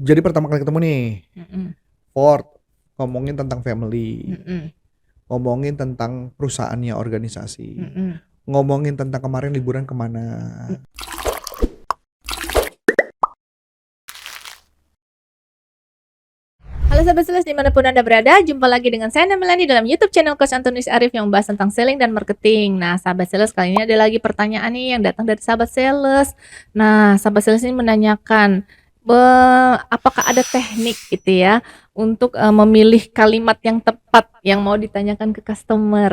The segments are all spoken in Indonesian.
Jadi pertama kali ketemu nih, Mhm, Ford, ngomongin tentang family, mhm, ngomongin tentang perusahaannya, organisasi, mhm. ngomongin tentang kemarin liburan kemana. Halo Sobat Sales dimanapun Anda berada, jumpa lagi dengan saya Melani dalam YouTube channel Coach Antonius Arif yang membahas tentang selling dan marketing. Nah, Sahabat Sales, kali ini ada lagi pertanyaan nih yang datang dari Sahabat Sales. Nah, Sahabat Sales ini menanyakan, apakah ada teknik gitu ya untuk memilih kalimat yang tepat yang mau ditanyakan ke customer.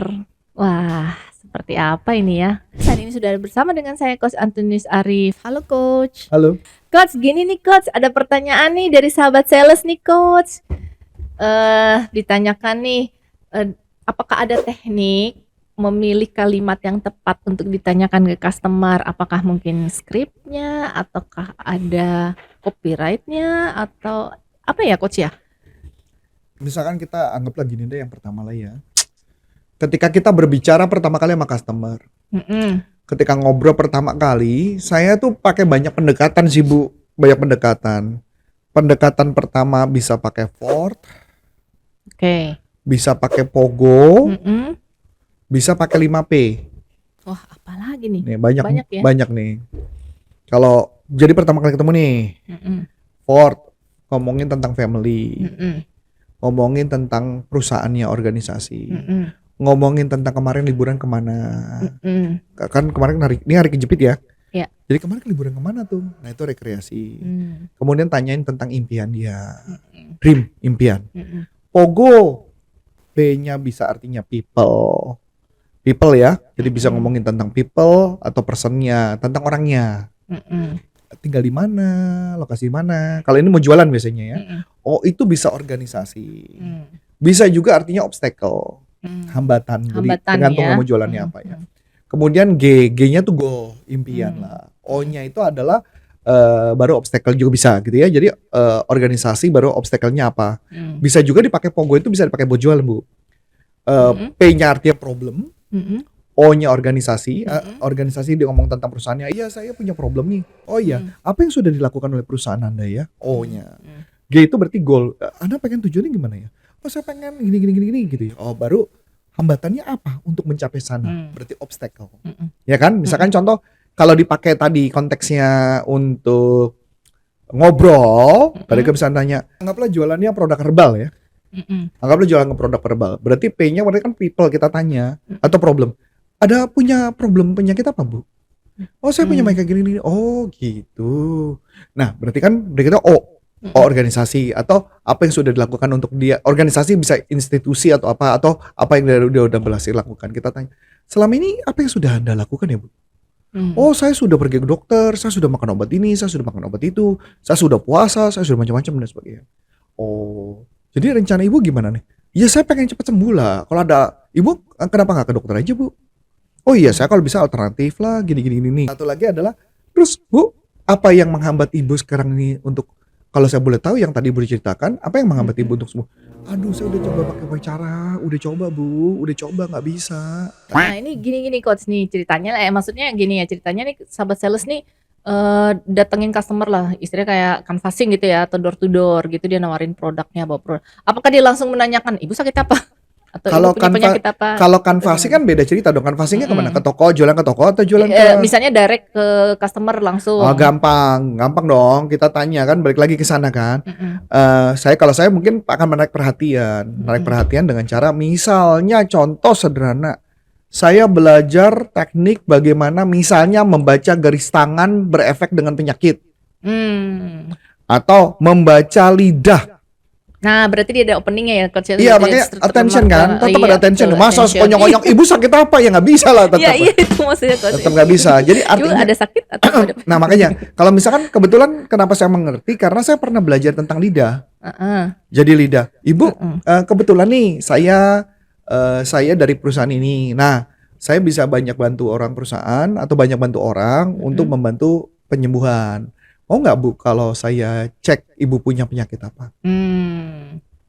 Wah, seperti apa ini ya? Saat ini sudah bersama dengan saya Coach Antonius Arif. Halo Coach. Halo, Coach, gini nih Coach, ada pertanyaan nih dari sahabat sales nih Coach. Ditanyakan nih, apakah ada teknik memilih kalimat yang tepat untuk ditanyakan ke customer? Apakah mungkin skripnya, ataukah ada copyright-nya, atau apa ya Coach ya? misalkan kita anggaplah gini deh yang pertama lah ya. Ketika kita berbicara pertama kali sama customer, Mm-mm. ketika ngobrol pertama kali, saya tuh pakai banyak pendekatan sih Bu, banyak pendekatan. Pendekatan pertama bisa pakai Ford, Oke. bisa pakai Pogo, Mm-mm. bisa pakai 5P. Wah, apalagi nih? Nih banyak Banyak ya? banyak nih. Kalau jadi pertama kali ketemu nih, Mm-mm. Ford, ngomongin tentang family, Mm-mm. ngomongin tentang perusahaannya, organisasi, Mm-mm. ngomongin tentang kemarin liburan kemana. Mm-mm. Kan kemarin ini hari kejepit ya. Ya. Jadi kemarin liburan kemana tuh? Nah itu rekreasi. Mm. Kemudian tanyain tentang impian dia, Mm-mm. dream, impian. Mm-mm. Pogo, P-nya bisa artinya people, people ya. Jadi bisa ngomongin tentang people atau personnya, tentang orangnya. Mm-mm. Tinggal di mana, lokasi di mana. Kalau ini mau jualan biasanya ya. Mm-mm. Oh itu bisa organisasi. Mm. Bisa juga artinya obstacle, Mm. hambatan. Jadi Hambatan tergantung ya. lo mau jualannya Mm. apa ya. Kemudian G-nya tuh goal, impian Mm. lah. O-nya itu adalah baru obstacle juga bisa gitu ya. Jadi organisasi baru obstacle-nya apa. Mm. Bisa juga dipakai Pogo itu bisa dipakai buat jualan Bu. P-nya artinya problem, Mm-mm. O-nya organisasi, Mm-mm. organisasi dia ngomong tentang perusahaannya. Iya saya punya problem nih. Oh iya, apa yang sudah dilakukan oleh perusahaan Anda ya? O-nya. Mm. G itu berarti goal. Anda pengen tujuannya gimana ya? Oh saya pengen gini gitu ya. Oh baru hambatannya apa untuk mencapai sana? Berarti obstacle. Mm-mm. Ya kan? Misalkan contoh kalau dipakai tadi konteksnya untuk ngobrol, tadi kan bisa tanya, anggaplah jualannya produk herbal ya. Mm-mm. Anggaplah jualan produk herbal. Berarti P-nya berarti kan people kita tanya atau problem. Ada punya problem penyakit apa, Bu? Oh, saya punya kayak gini. Oh, gitu. Nah, berarti kan berarti kita organisasi atau apa yang sudah dilakukan untuk dia. Organisasi bisa institusi atau apa yang dia udah berhasil lakukan. Kita tanya, selama ini apa yang sudah Anda lakukan ya, Bu? Oh, saya sudah pergi ke dokter, saya sudah makan obat ini, saya sudah makan obat itu, saya sudah puasa, saya sudah macam-macam dan sebagainya. Oh, jadi rencana Ibu gimana nih? Ya saya pengen cepat sembuh lah. Kalau ada Ibu, kenapa nggak ke dokter aja, Bu? Oh iya, saya kalau bisa alternatif lah, gini. Satu lagi adalah, terus Bu, apa yang menghambat Ibu sekarang ini untuk, kalau saya boleh tahu yang tadi Ibu ceritakan, apa yang menghambat Ibu untuk sembuh? Aduh, saya udah coba pakai cara, udah coba Bu, udah coba nggak bisa. Nah ini gini Coach nih ceritanya, maksudnya gini ya ceritanya nih sahabat sales nih datengin customer lah, istilahnya kayak canvassing gitu ya, atau door to door gitu dia nawarin produknya, bawa produk. Apakah dia langsung menanyakan ibu sakit apa? Atau Kalau ibu punya penyakit apa? kalau canvassing kan beda cerita dong. Canvassingnya kemana? Ke toko, jualan ke toko atau jualan Misalnya direct ke customer langsung. Oh gampang dong. Kita tanya kan, balik lagi ke sana kan. Kalau saya mungkin akan menarik perhatian dengan cara, misalnya contoh sederhana, saya belajar teknik bagaimana misalnya membaca garis tangan berefek dengan penyakit, atau membaca lidah. Nah, berarti dia ada openingnya ya, Coach. Iya, makanya attention kan, tetap ada attention. Masa konyol-konyol, ibu sakit apa ya nggak bisa lah tetap. Iya itu maksudnya Coach. Tetap nggak bisa. Jadi artinya ada sakit atau ada. Nah makanya kalau misalkan kebetulan kenapa saya mengerti karena saya pernah belajar tentang lidah. Jadi lidah, Ibu kebetulan nih saya dari perusahaan ini. Nah saya bisa banyak bantu orang perusahaan atau banyak bantu orang untuk membantu penyembuhan. Mau nggak Bu kalau saya cek Ibu punya penyakit apa?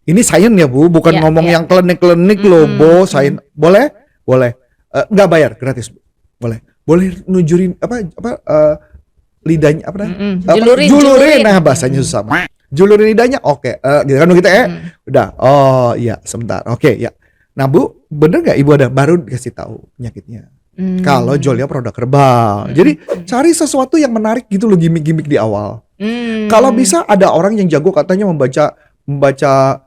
Ini sains ya Bu, bukan ngomong yang klinik-klinik loh, Bu. Sains boleh? Nggak bayar, gratis Bu. Boleh nunjurin lidahnya apa? Julurin. Nah bahasanya susah. Julurin lidahnya, oke, gitu kan kita ya. Mm. Udah, oh iya sebentar, oke ya. Nah Bu, bener nggak Ibu ada baru dikasih tahu penyakitnya. Kalau jualnya produk herbal. Jadi cari sesuatu yang menarik gitu loh, gimmick-gimmick di awal. Kalau bisa ada orang yang jago katanya membaca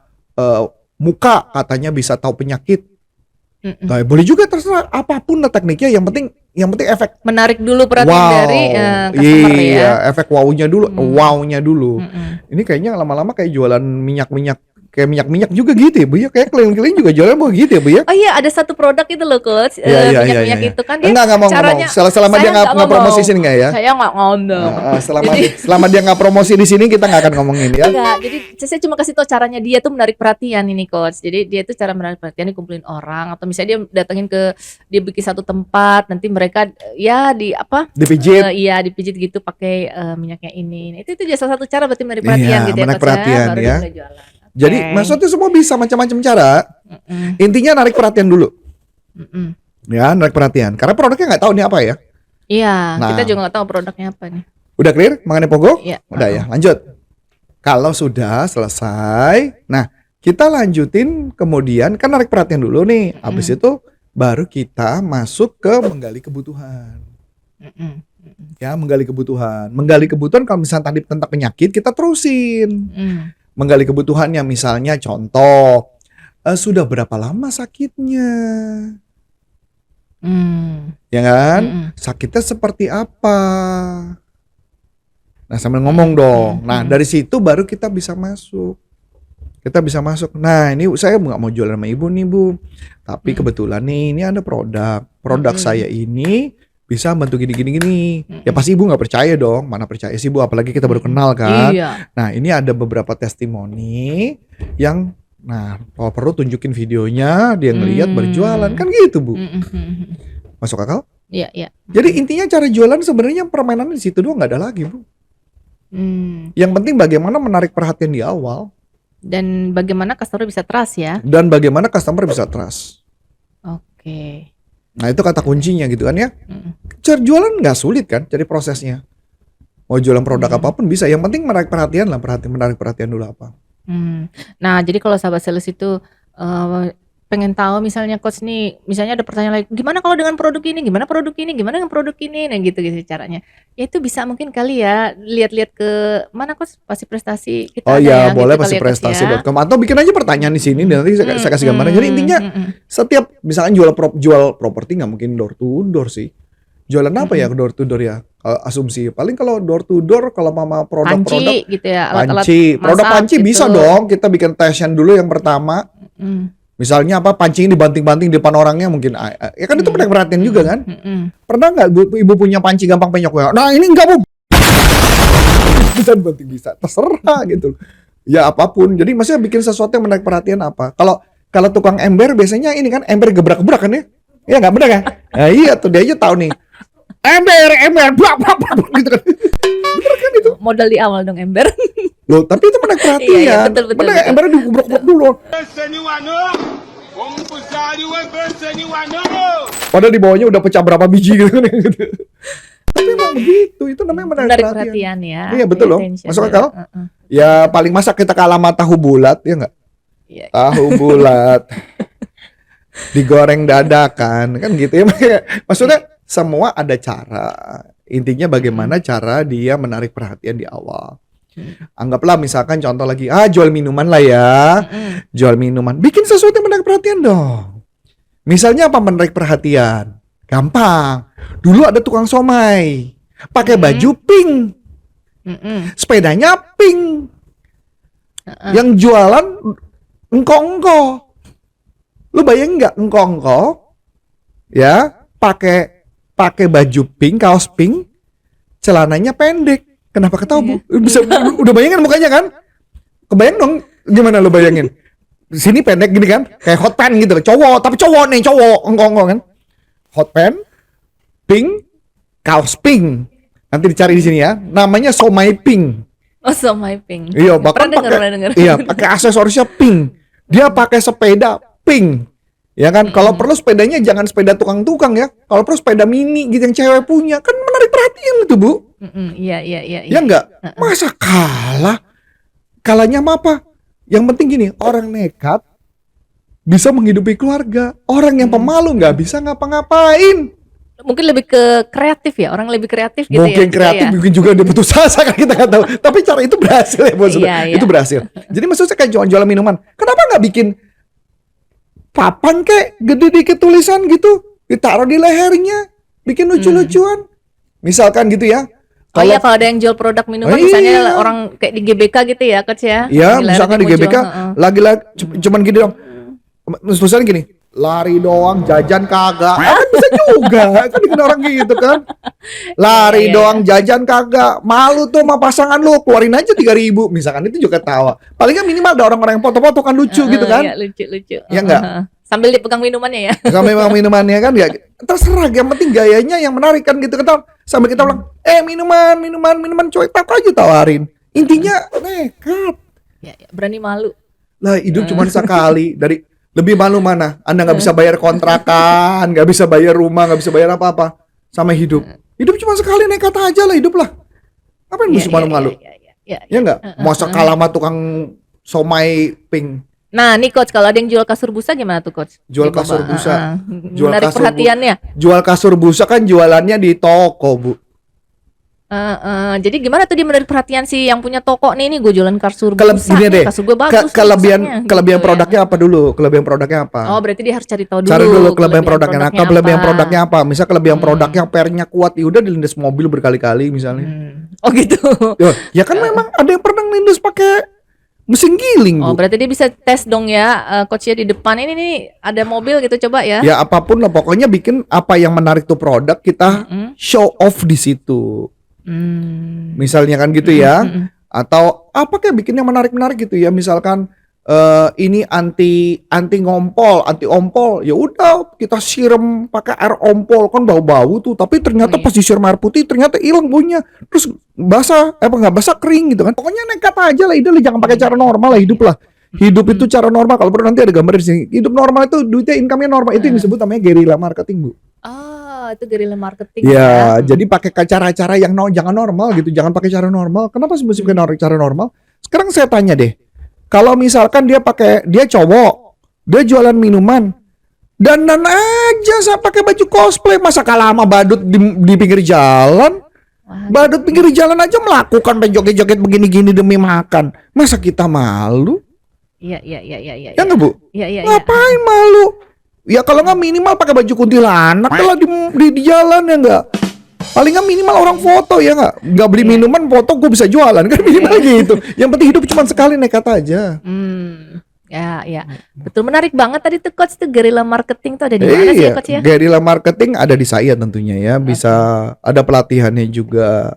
muka, katanya bisa tahu penyakit. Nah, boleh juga, terserah apapun lah tekniknya, yang penting efek Menarik dulu perhatian wow. dari customer ya. Iya, efek wow-nya dulu. Ini kayaknya lama-lama kayak jualan minyak-minyak, kayak minyak-minyak juga gitu ya Bu ya. Kayak keliling-keliling juga jualan begitu ya Bu ya. Oh iya, ada satu produk itu loh Coach, minyak-minyak itu kan dia Enggak mau caranya. ngomong. Selama dia Saya nggak promosi sini nggak ya? Saya nggak ngomong. Selama dia nggak promosi di sini kita nggak akan ngomongin ya. Enggak, jadi saya cuma kasih tahu caranya dia tuh menarik perhatian ini Coach. Jadi dia tuh cara menarik perhatian, dikumpulin orang, atau misalnya dia datengin dia bikin satu tempat, nanti mereka ya Dipijit. iya dipijit gitu pakai minyaknya ini. Itu juga salah satu cara berarti menarik perhatian Iya, gitu ya menarik Coach perhatian baru ya. dia mulai jualan. Jadi maksudnya semua bisa macam-macam cara. Intinya narik perhatian dulu. Ya, narik perhatian. Karena produknya nggak tahu nih apa ya. Iya, Nah. kita juga nggak tahu produknya apa nih. Udah clear mengenai Pogo? Iya. Udah ya, lanjut. Kalau sudah selesai, nah kita lanjutin kemudian kan narik perhatian dulu nih. Habis itu baru kita masuk ke menggali kebutuhan. Ya, menggali kebutuhan. Menggali kebutuhan kalau misalnya tadi tentang penyakit kita terusin. Menggali kebutuhannya, misalnya contoh, sudah berapa lama sakitnya? Ya kan? Sakitnya seperti apa? Nah, sambil ngomong dong. Nah, dari situ baru kita bisa masuk. Nah, ini saya nggak mau jualan sama Ibu nih Bu. Tapi kebetulan nih, ini ada produk saya ini bisa bantu gini. Ya pasti Ibu nggak percaya dong. Mana percaya sih Bu, apalagi kita baru kenal kan. Iya. Nah, ini ada beberapa testimoni yang, nah kalau perlu tunjukin videonya, dia ngeliat berjualan kan gitu Bu. Masuk akal? Iya, iya. Jadi intinya cara jualan sebenarnya permainan di situ doang, nggak ada lagi Bu. Yang penting bagaimana menarik perhatian di awal. Dan bagaimana customer bisa trust ya. Oke. Nah itu kata kuncinya gitu kan ya. Cara jualan nggak sulit kan, cari prosesnya. Mau jualan produk apapun bisa, yang penting menarik perhatian lah, menarik perhatian dulu apa. Nah jadi kalau sahabat sales itu pengen tahu misalnya Coach nih, misalnya ada pertanyaan lagi, gimana kalau dengan produk ini, gimana dengan produk ini, nah gitu caranya. Ya itu bisa mungkin kali ya lihat-lihat ke mana Coach pasti prestasi kita. Oh iya, boleh gitu pasti kali ya, Coach, ya. prestasi.com atau bikin aja pertanyaan di sini dan nanti saya kasih gambarnya. Jadi intinya setiap misalkan jual properti nggak mungkin door to door sih. Jualan apa ya door to door ya? Asumsi paling kalau door to door kalau mama produk Panci gitu ya, alat-alat produk masak panci gitu. bisa dong. Kita bikin tesnya dulu yang pertama. Misalnya apa, pancing dibanting-banting di depan orangnya mungkin, ya kan itu menarik perhatian juga kan. Pernah nggak Ibu punya panci gampang penyok ya? Nah ini enggak Bu, bisa dibanting, bisa, terserah gitu. Ya apapun, jadi maksudnya bikin sesuatu yang menarik perhatian apa. Kalau tukang ember biasanya ini kan ember gebrak-gebrak kan ya? Iya nggak benar kan? Nah, iya tuh dia aja tahu nih. Ember, blak gitu kan. Bener kan itu? Modal di awal dong ember. Loh, tapi itu menarik perhatian. Iya, betul. Bener, embernya digubrok-gubrok dulu. Padahal di bawahnya udah pecah berapa biji gitu kan. Tapi emang begitu, itu namanya menarik perhatian ya. Iya betul loh, masuk akal. Ya paling masa kita kalah sama tahu bulat, ya nggak? Iya. Tahu bulat digoreng dadakan kan gitu ya. Maksudnya semua ada cara. Intinya bagaimana cara dia menarik perhatian di awal. Anggaplah misalkan contoh lagi, jual minuman lah ya. Jual minuman, bikin sesuatu yang menarik perhatian dong. Misalnya apa menarik perhatian? Gampang. Dulu ada tukang somai, pakai baju pink, sepedanya pink, yang jualan engko-engko. Lu bayangin nggak engko-engko? Ya, pakai baju pink, kaos pink, celananya pendek. Kenapa ketawa Bu? Bisa udah bayangin mukanya kan? Kebayang dong gimana lu bayangin? Sini pendek gini kan? Kayak hot pants gitu. Cowok, tapi cowok engko-engko kan? Hot pants, pink, kaos pink. Nanti dicari di sini ya. Namanya somai pink. Oh, somai pink. Iya, bahkan pernah dengar. Iya, pakai aksesorisnya pink. Dia pakai sepeda pink. Ya kan? Kalau perlu sepedanya jangan sepeda tukang-tukang ya. Kalau perlu sepeda mini gitu yang cewek punya. Kan menarik perhatian itu Bu. Iya. Ya enggak? Masa kalah? kalanya mah apa? Yang penting gini, orang nekat bisa menghidupi keluarga. Orang yang pemalu nggak bisa ngapa-ngapain. Mungkin lebih ke kreatif ya, orang lebih kreatif gitu Mungkin ya. kreatif, ya. mungkin juga dia putus asa kan kita nggak tahu. Tapi cara itu berhasil ya bos. Iya, iya. Itu berhasil. Jadi maksudnya kayak jualan minuman. Kenapa nggak bikin papan kayak gede dikit tulisan gitu, ditaruh di lehernya, bikin lucu-lucuan. Misalkan gitu ya. Oh iya, kalau ada yang jual produk minuman, Oh, misalnya iya. orang kayak di GBK gitu ya, Coach ya. Ya, Lagi misalkan di mau GBK jual, heeh. lagi-lagi cuman gini dong. Tulisannya gini, lari doang jajan kagak. Kan bisa juga, kan bikin orang gitu kan. Lari Iya, iya, doang jajan kagak. Malu tuh sama pasangan lu, keluarin aja 3.000 misalkan, itu juga tawa. Paling nggak minimal ada orang-orang yang foto-foto kan lucu gitu kan. Iya, lucu-lucu. Ya nggak? Sambil dipegang minumannya ya. Kalau memang minumannya kan ya terserah, yang penting gayanya yang menarik kan gitu kan. Sampai kita bilang, minuman coy, tak aja tawarin. Intinya nekat. Ya, ya, berani malu. Lah hidup cuma sekali. Dari lebih malu mana? Anda nggak bisa bayar kontrakan, nggak bisa bayar rumah, nggak bisa bayar apa-apa sama hidup. Hidup cuma sekali, nekat aja lah hidup lah. Ngapain mesti malu-malu? Ya, Ya nggak? Masa kalah sama tukang somai pink. Nah, nih Coach, kalau ada yang jual kasur busa gimana tuh Coach? Jual Di kasur bawah, busa. Jual menarik kasur perhatiannya. Jual kasur busa kan jualannya di toko, Bu. Jadi gimana tuh dia menarik perhatian si yang punya toko nih gue jualan kasur busa. Gini deh. Kasur gue bagus. Kelebihan busanya, gitu produknya apa dulu? Kelebihan produknya apa? ya. Oh, berarti dia harus cari tahu dulu. Cari dulu kelebihan produknya. Nah, kelebihan apa. produknya apa? Misal kelebihan produknya pernya kuat, ya udah dilindas mobil berkali-kali misalnya. Oh gitu. Ya kan memang ada yang pernah lindas pakai mesin giling, Oh, Bu. berarti dia bisa tes dong ya, Coach ya, di depan ini nih ada mobil gitu, coba ya. Ya apapun lah, pokoknya bikin apa yang menarik tuh produk, kita show off di situ. Misalnya kan gitu ya. Atau apa kayak bikin yang menarik-menarik gitu ya. Misalkan ini anti ompol, ya udah kita siram pakai air ompol, kan bau-bau tuh, tapi ternyata pas disiram air putih ternyata hilang baunya, terus basah nggak basah, kering gitu kan. Pokoknya nekat aja lah, jangan pakai cara normal lah, hidup lah. Hidup itu cara normal. Kalau perlu nanti ada gambar di sini. Hidup normal itu duitnya, income-nya normal, itu yang disebut namanya guerrilla marketing, Bu. Oh, itu guerrilla marketing Ya, jadi pakai cara-cara yang jangan normal gitu, jangan pakai cara normal. Kenapa sih mesti pakai cara normal? Sekarang saya tanya deh. Kalau misalkan dia cowok, dia jualan minuman, dandan aja saya pakai baju cosplay, masa kalah sama badut di pinggir jalan? Badut pinggir jalan aja melakukan joget-joget begini-gini demi makan. Masa kita malu? Iya. Ya nggak, Bu? Iya. Ngapain malu? Ya kalau nggak minimal pakai baju kuntilanak lah di jalan, ya nggak? Paling nggak minimal orang foto, ya nggak beli minuman, foto gue bisa jualan kan, minimal gitu. Yang penting hidup cuma sekali, nekat aja. Ya. Betul, menarik banget tadi tuh Coach, tuh guerrilla marketing tuh ada di mana sih Coach ya? Guerrilla marketing ada di saya tentunya ya, bisa ada pelatihannya juga.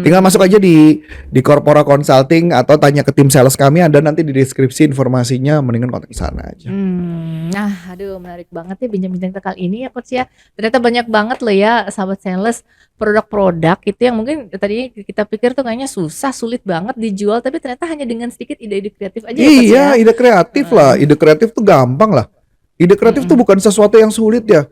Tinggal masuk aja di Corpora Consulting atau tanya ke tim sales kami, ada nanti di deskripsi informasinya, mendingan kontak sana aja. Nah, aduh, menarik banget ya bincang-bincang kita kali ini ya Coach ya. Ternyata banyak banget loh ya sahabat sales, produk-produk itu yang mungkin tadi kita pikir tuh kayaknya sulit banget dijual, tapi ternyata hanya dengan sedikit ide-ide kreatif aja ya Coach Iya, ya. ide kreatif lah. Ide kreatif tuh gampang lah. Ide kreatif tuh bukan sesuatu yang sulit ya.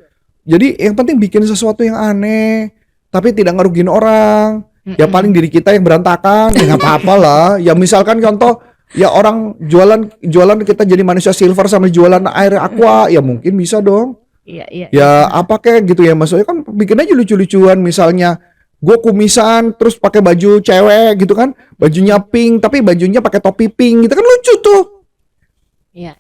Jadi yang penting bikin sesuatu yang aneh, tapi tidak ngerugiin orang. Ya paling diri kita yang berantakan, ya nggak apa-apa lah. Ya misalkan contoh, ya orang jualan kita jadi manusia silver sama jualan air aqua, ya mungkin bisa dong. Iya. Ya apa kayak gitu ya, maksudnya kan bikin aja lucu-lucuan. Misalnya gue kumisan terus pakai baju cewek gitu kan, bajunya pink tapi bajunya pakai topi pink gitu kan, lucu tuh. Iya.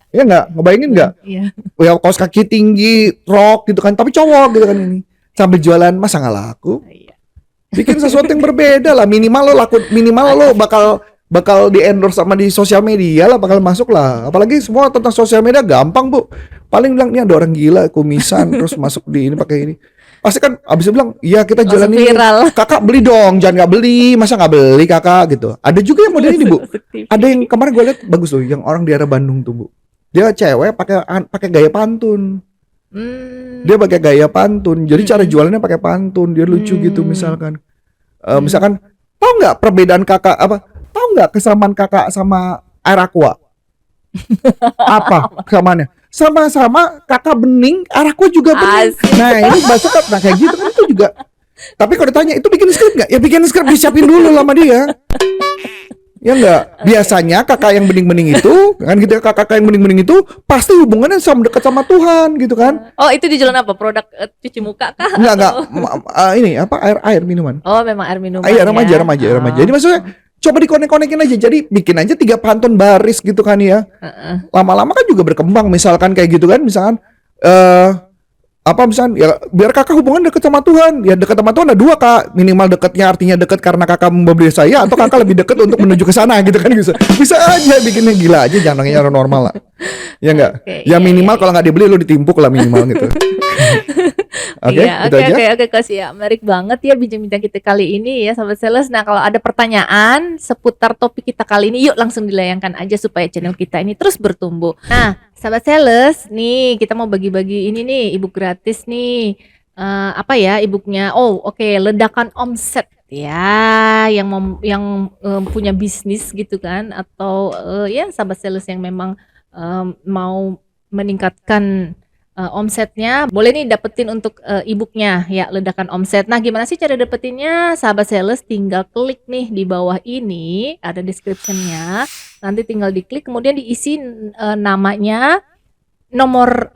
Ya nggak, ngebayangin nggak? Iya. Ya kaos kaki tinggi, rok gitu kan, tapi cowok gitu kan ini. Sambil jualan, masa nggak laku? Iya. Bikin sesuatu yang berbeda lah, minimal lo bakal di endorse sama di sosial media lah, bakal masuk lah. Apalagi semua tentang sosial media gampang, Bu. Paling bilang nih ada orang gila kumisan terus masuk di ini pakai ini. Pasti kan abis itu bilang, iya kita jualan Langsung ini. viral. Kakak beli dong, jangan nggak beli, masa nggak beli kakak gitu. Ada juga yang model ini, Bu. Ada yang kemarin gue lihat bagus tuh, yang orang di daerah Bandung tuh, Bu. Dia cewek pakai gaya pantun. Dia pakai gaya pantun. Jadi cara jualannya pakai pantun. Dia lucu gitu misalkan. Misalkan tahu nggak perbedaan kakak apa? Tahu nggak kesamaan kakak sama air aqua? Apa kesamaannya? Sama-sama kakak bening, air aqua juga bening. Asik. Nah ini bahasa nah kayak gitu kan, itu juga. Tapi kalau ditanya itu bikin skrip nggak? Ya bikin skrip, disiapin dulu sama dia. Ya enggak? Biasanya kakak yang bening-bening itu, kan gitu ya, kakak yang bening-bening itu pasti hubungannya sama dekat sama Tuhan gitu kan. Oh, itu dijual apa? Produk cuci muka kah? Enggak, Atau- ini apa air minuman. Oh, memang air minuman Air ya. remaja. Jadi maksudnya coba dikonek-konekin aja. Jadi bikin aja 3 pantun baris gitu kan ya. Heeh. Lama-lama kan juga berkembang, misalkan kayak gitu kan, misalkan misalkan ya biar kakak hubungan deket sama Tuhan. Ya deket sama Tuhan ada 2 kak, minimal deketnya artinya deket karena kakak memberi saya, atau kakak lebih deket untuk menuju ke sana gitu kan, bisa aja bikinnya. Gila aja, jangan nanya orang normal lah ya enggak. Oke, Ya iya, minimal iya. kalau nggak dibeli lu ditimpuk lah minimal gitu. Oke, Iya, itu aja. oke Coach ya. Menarik banget ya bincang-bincang kita kali ini ya Sahabat Sales. Nah, kalau ada pertanyaan seputar topik kita kali ini, yuk langsung dilayangkan aja supaya channel kita ini terus bertumbuh. Nah, Sahabat Sales, nih kita mau bagi-bagi ini nih, ebook gratis nih. Apa ya ebooknya? Oh, oke, ledakan omset ya, punya bisnis gitu kan, atau ya Sahabat Sales yang memang mau meningkatkan omsetnya, boleh nih dapetin untuk ebooknya ya, ledakan omset. Nah, gimana sih cara dapetinnya? Sahabat Sales tinggal klik nih di bawah ini, ada description-nya. Nanti tinggal diklik, kemudian diisi namanya, nomor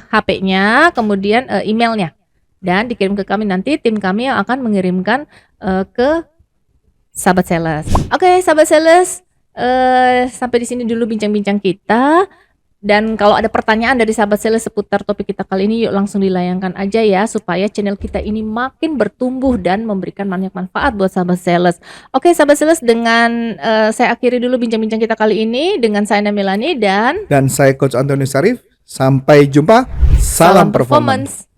HP-nya, kemudian emailnya, dan dikirim ke kami. Nanti tim kami yang akan mengirimkan ke Sahabat Sales. Oke, Sahabat Sales, sampai di sini dulu bincang-bincang kita. Dan kalau ada pertanyaan dari Sahabat Sales seputar topik kita kali ini, yuk langsung dilayangkan aja ya, supaya channel kita ini makin bertumbuh dan memberikan banyak manfaat buat Sahabat Sales. Oke, Sahabat Sales, dengan saya akhiri dulu bincang-bincang kita kali ini dengan saya Melani dan Dan saya Coach Antonius Arif. Sampai jumpa. Salam performance.